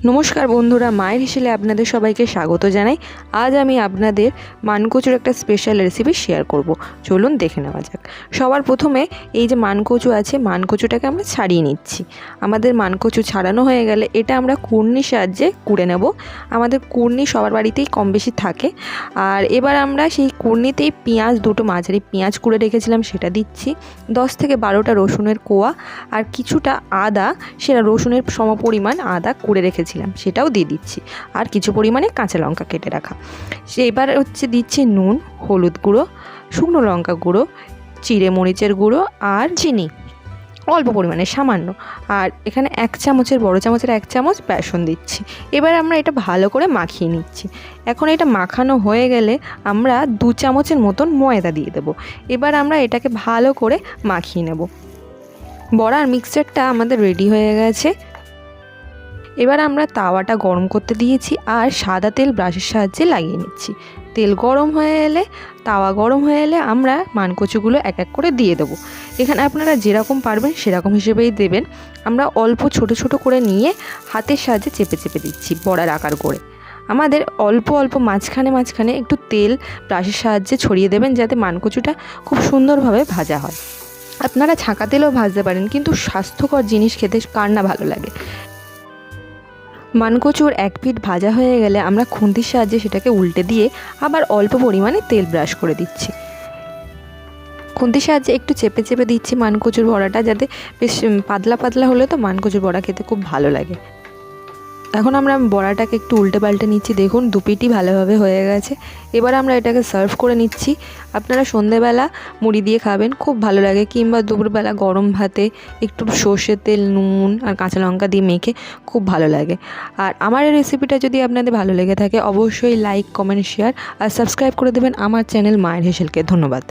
নমস্কার বন্ধুরা, মায়ের হেসেলে আপনাদের সবাইকে স্বাগত জানাই। আজ আমি আপনাদের মানকচুর একটা স্পেশাল রেসিপি শেয়ার করব। চলুন দেখে নেওয়া যাক। সবার প্রথমে এই যে মানকচু আছে, মানকচুটাকে আমরা ছাড়িয়ে নিচ্ছি। আমাদের মানকচু ছাড়ানো হয়ে গেলে এটা আমরা কুড়নির সাহায্যে কুড়ে নেব। আমাদের কুড়নি সবার বাড়িতেই কম বেশি থাকে। আর এবার আমরা সেই কুড়নিতেই পেঁয়াজ, দুটো মাঝারি পেঁয়াজ কুড়ে রেখেছিলাম সেটা দিচ্ছি, 10 থেকে 12টা রসুনের কোয়া আর কিছুটা আদা, সেটা রসুনের সমপরিমাণ আদা কুড়ে রেখেছিলাম সেটাও দিয়ে দিচ্ছি, আর কিছু পরিমাণে কাঁচা লঙ্কা কেটে রাখা। এবার দিচ্ছি নুন, হলুদ গুঁড়ো, শুকনো লঙ্কা গুঁড়ো, চিড়ে মরিচের গুঁড়ো আর চিনি অল্প পরিমাণে, সামান্য। আর এখানে 1 চামচের, বড় চামচের 1 চামচ বেসন দিচ্ছি। এবার আমরা এটা ভালো করে মাখিয়ে নিচ্ছি। এখন এটা মাখানো হয়ে গেলে আমরা 2 চামচের মতন ময়দা দিয়ে দেবো। এবার আমরা এটাকে ভালো করে মাখিয়ে নেব। বড়ার মিক্সচারটা আমাদের রেডি হয়ে গেছে। এবার আমরা তাওয়াটা গরম করতে দিয়েছি আর সাদা তেল ব্রাশের সাহায্যে লাগিয়ে নিচ্ছি। তেল গরম হয়ে এলে, তাওয়া গরম হয়ে এলে আমরা মানকচুগুলো এক এক করে দিয়ে দেবো। এখানে আপনারা যেরকম পারবেন সেরকম হিসেবেই দেবেন। আমরা অল্প ছোট ছোট করে নিয়ে হাতের সাহায্যে চেপে চেপে দিচ্ছি বড়ার আকার করে। আমাদের অল্প অল্প মাঝখানে মাঝখানে একটু তেল ব্রাশের সাহায্যে ছড়িয়ে দেবেন, যাতে মানকচুটা খুব সুন্দরভাবে ভাজা হয়। আপনারা ছাঁকা তেলেও ভাজতে পারেন, কিন্তু স্বাস্থ্যকর জিনিস খেতে কার না ভালো লাগে। মানকচুর 1 পিঠ ভাজা হয়ে গেলে আমরা খুন্তির সাহায্যে সেটাকে উল্টে দিয়ে আবার অল্প পরিমাণে তেল ব্রাশ করে দিচ্ছি। খুন্তির সাহায্যে একটু চেপে চেপে দিচ্ছি মানকচুর বড়াটা, যাতে বেশ পাতলা পাতলা হলে তো মানকচুর বড়া খেতে খুব ভালো লাগে। এখন আমরা বড়াটাকে একটু উল্টে পাল্টে নিচ্ছি। দেখুন 2 পিঠই ভালোভাবে হয়ে গেছে। এবার আমরা এটাকে সার্ভ করে নিচ্ছি। আপনারা সন্ধেবেলা মুড়ি দিয়ে খাবেন, খুব ভালো লাগে, কিংবা দুপুরবেলা গরম ভাতে একটু সর্ষের তেল, নুন আর কাঁচা লঙ্কা দিয়ে মেখে খুব ভালো লাগে। আর আমার এই রেসিপিটা যদি আপনাদের ভালো লেগে থাকে অবশ্যই লাইক, কমেন্ট, শেয়ার আর সাবস্ক্রাইব করে দেবেন আমার চ্যানেল মায়ের হেসেলকে। ধন্যবাদ।